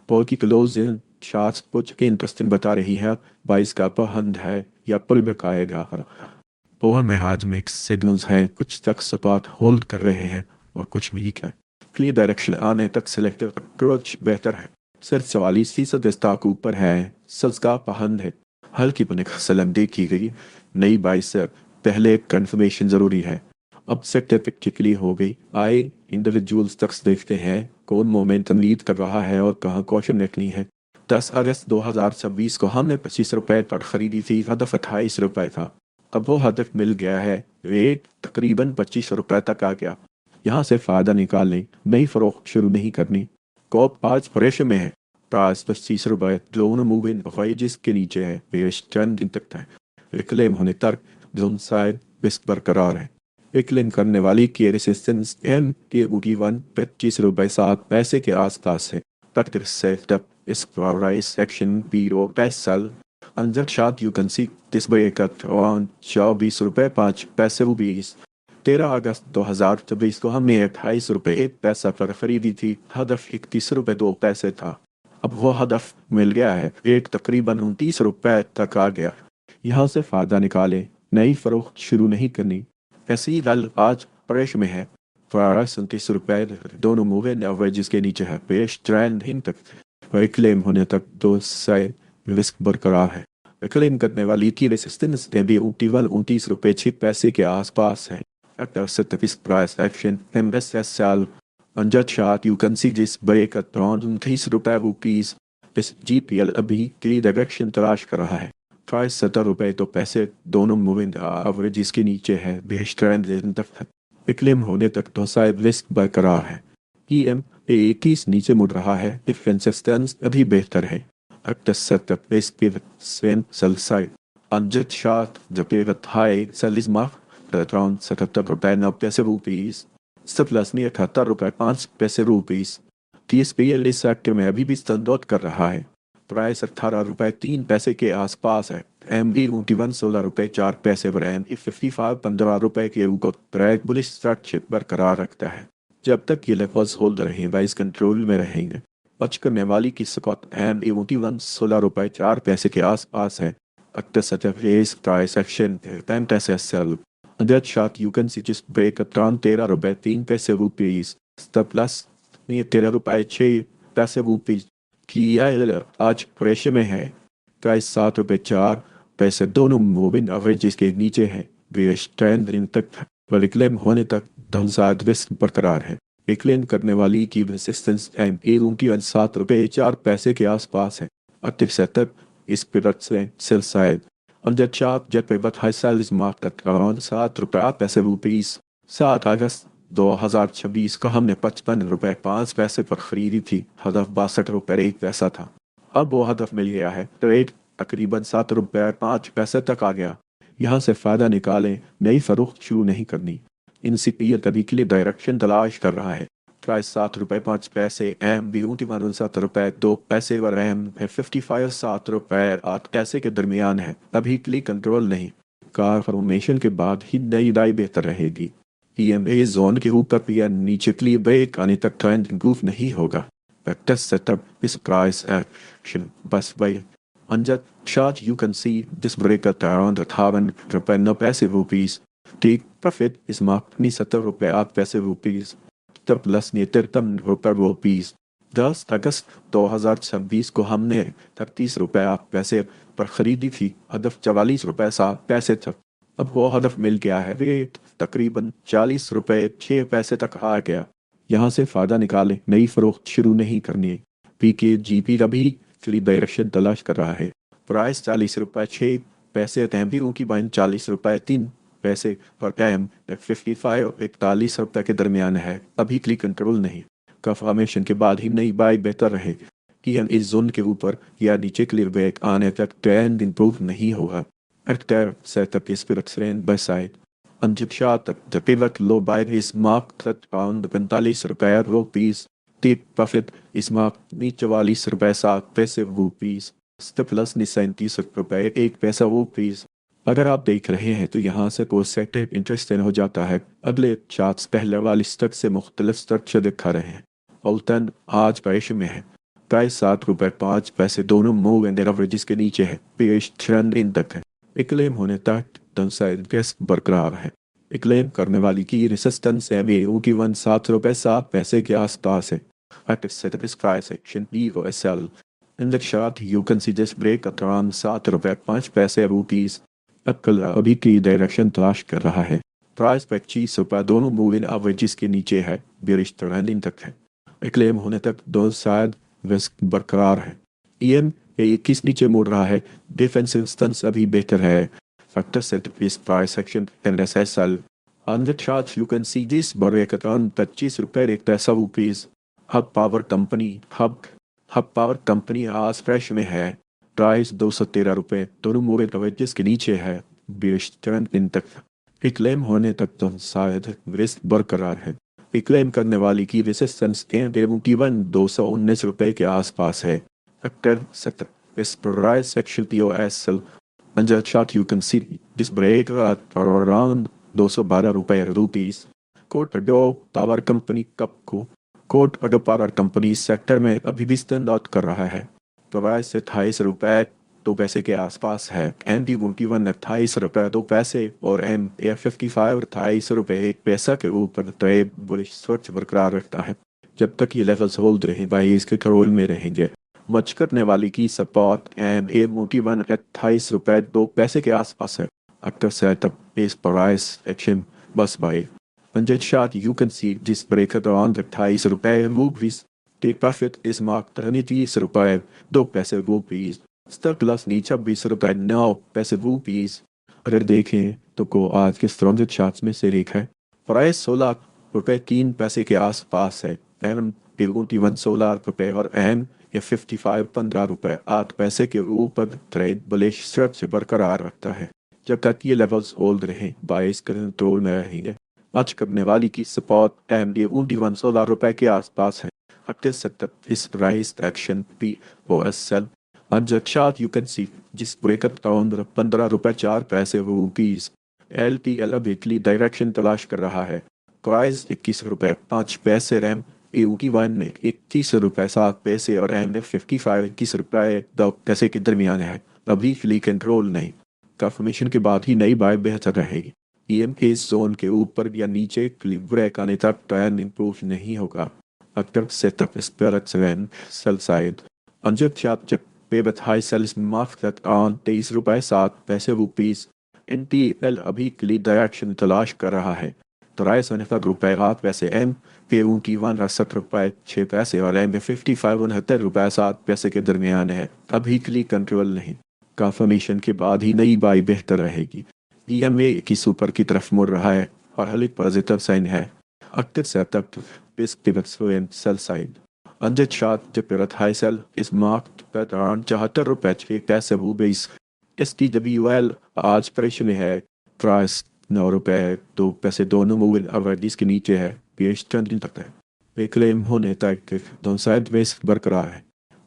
Paul की closing shots कुछ के इंटरेस्टिंग बता रही है। 22 का पहंड है या पुल बकाएगा। पॉल में आज मिक्स सिग्नल्स हैं, कुछ तक सपाट होल्ड कर रहे हैं और कुछ वीक है। क्लियर डायरेक्शन आने तक सिलेक्टिव अप्रोच बेहतर है। सिर्फ 44% स्टॉक ऊपर है। सल्स का पहंड है, हल्की पनिक सलंदी की गई। नई 22 से पहले कंफर्मेशन जरूरी है। अब सेक्टर पिक क्लियर हो गई। आए इंडिविजुअल स्टॉक्स देखते हैं, कौन मोमेंटम लीड कर रहा है और कहाँ कॉशन रखनी है। 10 अगस्त 2026 को हमने 25 रुपए पर खरीदी थी, हदफ 28 रुपए था। अब वो हदफ मिल गया है, रेट तकरीबन 25 रुपए तक आ गया। यहाँ से फायदा निकाल लें, नई फरोख्त शुरू नहीं करनी। कॉप 5 प्रेशर में है, प्राइस 25 रुपए, दोनों मूविंग वेजेस के नीचे है, बेस चंद दिन तक है। रिक्लेम होने तक जोन साइड रिस्क बरकरार है। रिक्लेम करने वाली की रेसिस्टेंस एम के ऊटी 25 रुपए 7 पैसे के आसपास है। तक सेटअप इस प्राइस सेक्शन पीरो पैसल अंदर शाद you can see this break at around 24 रुपए 5 पैसे रुपीस। 13 अगस्त 2024 को हमने 28 रुपए 1 पैसा पर खरीदी थी, हदफ 31 रुपए 2 पैसे था। अब वो हदफ मिल गया है, रेट तकरीबन 29 रुपए तक आ गया। यहाँ से फायदा निकाले, नई फरोख्त शुरू नहीं करनी। ऐसी गल आज प्रेश में है, प्राइस 29 रुपए, दोनों मूविंग एवरेजेस के नीचे है, बेस ट्रेंड इन तक क्लेम होने तक दो से रिस्क बरकरार है। क्लेम करने वाली की रेसिस्टेंस भी 29 रुपए 6 पैसे के आसपास है। After certificate price action, MSSL under chart you can see this break at around 30 rupees. इस GPL अभी की डायरेक्शन तलाश कर रहा है। प्राइस 70 रुपए तो पैसे, दोनों मूविंग एवरेज इसके नीचे है, बेस ट्रेंड तक क्लेम होने तक तो शायद रिस्क बरकरार है। EM 21 नीचे मुड़ रहा है, डिफेंसिव स्टैंस अभी बेहतर है। After setup base pivot sell side under chart the pivot high sell is marked around 70 रुपए 9 पैसे रुपीस। सरप्लस में 78 रुपए 5 पैसे रुपीस। TSPL इस सेक्टर में अभी भी स्टैंड आउट कर रहा है, प्राइस 18 रुपए 3 पैसे के आसपास है। MD 21 16 रुपए 4 पैसे पर MD 55 15 रुपए के ऊपर ट्रैक बुलिश स्ट्रक्चर बरकरार रखता है। जब तक ये लेवल्स होल्ड रहे वाइस कंट्रोल में रहेंगे। बच करने वाली की स्कॉट MD 21 16 रुपए 4 पैसे के आसपास है। अक्टर सच प्राइस एक्शन 10 पैसे cell That shot you can see just break at around 13 रुपए 3 पैसे रुपीस। Stop loss में 13 रुपए 6 पैसे रुपीस किया आज प्रेशर में है। प्राइस 7 रुपए 4 पैसे, दोनों मूविंग एवरेजेस के नीचे है, बेस ट्रेंड इन तक रिक्लेम होने तक डाउनसाइड रिस्क बरकरार है। रिक्लेम करने वाली की रेसिस्टेंस टाइम 7 रुपए 4 पैसे के आसपास है। एक्टिव सेटअप इस पीरियड से सेल साइड अंडर चार्ट जेट पे but high sell is marked at around 7 रुपए 8 पैसे रुपीस। 7 अगस्त 2026 को हमने 55 रुपए 5 पैसे पर खरीदी थी, हदफ 62 रुपए 1 पैसा था। अब वो हदफ मिल गया है, रेट तकरीबन 7 रुपए 5 पैसे तक आ गया। यहाँ से फायदा निकालें, नई फरोख्त शुरू नहीं करनी। इनसीपीएल तभी के लिए डायरेक्शन तलाश कर रहा है। प्राइस 7 रुपए 5 पैसे, MB 7 रुपए 2 पैसे व M55 7 रुपए 8 पैसे के दरमियान है। अभी के लिए कंट्रोल नहीं, कार फॉर्मेशन के बाद ही नई दाई बेहतर रहेगी। EMA जोन के ऊपर या नीचे के लिए ब्रेक आने तक ट्रेंड इंप्रूव नहीं होगा। वेक्टर सेटअप इस प्राइस एक्शन बस buy under chart you can see this break at around 58 रुपए 9 पैसे रुपीस। टेक प्रॉफिट इस मार्क 70 रुपए 8 पैसे रुपीस। तब प्लस ने 53 रुपए रुपीस। 10 अगस्त 2026 को हमने 33 रुपए 8 पैसे पर खरीदी थी, हदफ 44 रुपए 7 पैसे तक। अब वो हदफ मिल गया है, रेट तकरीबन 40 रुपए 6 पैसे तक आ गया। यहाँ से फायदा निकालें, नई फरोख्त शुरू नहीं करनी। PKGP अभी क्लियर डायरेक्शन तलाश कर रहा है। प्राइस 40 रुपए 6 पैसे, तहबीरों की बाइन 40 रुपए 3 पैसे पर टाइम 55 41 रुपए के दरमियान है। अभी क्लिक कंट्रोल नहीं, कंफर्मेशन के बाद ही नई बाई बेहतर रहेगी। कि हम इस जोन के ऊपर या नीचे क्लियर बैक आने तक ट्रेंड इंप्रूव नहीं होगा। एक्टर सेटअप इस पर बाय साइड अंजित शाह तक द पिवट लो बाय इस मार्क अराउंड 45 रुपए रुपीस। टेक प्रॉफिट इस मार्क 44 रुपए 7 पैसे रुपीस। प्लस 37 रुपए 1 पैसा रुपीस। अगर आप देख रहे हैं तो यहाँ से कोई सेक्टर इंटरेस्टिंग हो जाता है। अगले चार्ट्स पहले वाली स्टक से मुख्तलिफ स्ट्रक्चर दिखा रहे हैं। ऑल्टन आज प्रेशर में है, प्राइस ₹7.05 दोनों मूव एंड एवरेजेस के नीचे है, पेश ट्रेंड इन तक है। क्लेम होने तक डाउनसाइड केस बरकरार है। क्लेम करने वाली की रेसिस्टेंस MAO की ₹7.07 के आसपास है। At its set price action EOSL. In the chart you can see this break at around ₹7.05 कल अभी की डायरेक्शन तलाश कर रहा है। प्राइस ₹25 दोनों मूविंग एवरेजेस के नीचे है, बेरिश ट्रेंडिंग तक है। क्लेम होने तक दो साइड रिस्क बरकरार है। EM21 नीचे मुड़ रहा है, डिफेंसिव स्टैंस अभी बेहतर है। Factor set piece price action NSSL. On the chart you can see this break at around ₹25 hub power company आज फ्रेश में है, प्राइस ₹213 दोनों मूविंग एवरेजेस के नीचे है, बेरिश ट्रेंड इन तक। क्लेम होने तक तो शायद रिस्क बरकरार है। क्लेम करने वाली की रेसिस्टेंस ₹219 के आसपास है। फैक्टर सेट इस price section POSL. Under chart you can see this break at around ₹212 Kot Addu power company KAPCO Kot Addu power company sector में अभी भी स्टैंड आउट कर रहा है। प्राइस ₹28.02 के आसपास है। MD21 ₹28.02 और MA55 ₹28.01 के ऊपर ट्रेड बुलिश सर्च बरकरार रखता है। जब तक ये लेवल्स होल्ड रहे भाई इसके कंट्रोल में रहेंगे। मच करने वाली की सपोर्ट MA21 ₹28.02 के आसपास है। After setup is price action bus buy. On that chart you can see this break at around ₹28 movies. Take profit is marked ₹30.02 Stock loss नीचे ₹26.09 अगर देखें तो को आज के स्ट्रॉन्ग चार्ट्स में से एक है। प्राइस ₹16.03 के आसपास है। MA21 ₹16 और MA55 ₹15.08 के ऊपर ट्रेड बुलिश स्ट्रेच से बरकरार रखता है। जब तक ये लेवल्स होल्ड रहे बाइस कंट्रोल में रहेंगे। मच करने वाली की सपोर्ट MA21 ₹16 के आसपास है। After setup is price action POSL. On the chart you can see this break at around ₹15.04 LTL weekly direction तलाश कर रहा है। प्राइस ₹21.05 MA21 में ₹31.07 और MA55 ₹21.02 के दरमियान है। अभी फिली कंट्रोल नहीं, कंफर्मेशन के बाद ही नई बाय बेहतर रहेगी। EM के जोन के ऊपर या नीचे ब्रेक आने तक ट्रेंड इंप्रूव नहीं होगा। After setup is parallel sell side. On the chart pivot high sell is marked at on ₹23.07 NTL अभी क्लियर डायरेक्शन तलाश कर रहा है। ₹23.08 MA21 ₹70.06 और MA55 ₹69.07 के दरमियान है। अभी क्लियर कंट्रोल नहीं, कंफर्मेशन के बाद ही नई बाई बेहतर रहेगी। EMA की सुपर की तरफ मुड़ रहा है और हल्की पॉजिटिव साइन है। After setup is pivot sell side. On the chart the pivot high sell is marked at around ₹74.06 STWL आज प्रेशर में है। प्राइस ₹9.02 दोनों मूविंग एवरेजेस के नीचे है, पेश ट्रेंडिंग तक है। क्लेम होने तक डाउनसाइड रिस्क बरकरार है।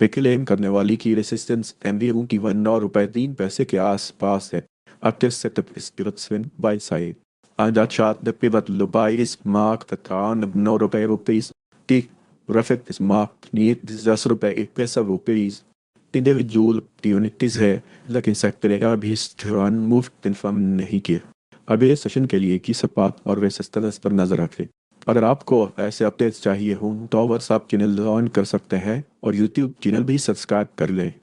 क्लेम करने वाली की रेसिस्टेंस MA21 ₹9.03 के आसपास है। After setup is pivot swing buy side. On that chart the pivot low buy is marked at around ₹9. The graphic is marked near ₹10.01 individual unities है, लेकिन सेक्टर अभी स्ट्रॉन मूव कन्फर्म नहीं किया। अगले सेशन के लिए की सपाट और रेसिस्टेंस पर नजर रखें। अगर आपको ऐसे अपडेट्स चाहिए हों तो व्हाट्सएप चैनल ज्वाइन कर सकते हैं और यूट्यूब चैनल भी सब्सक्राइब कर लें।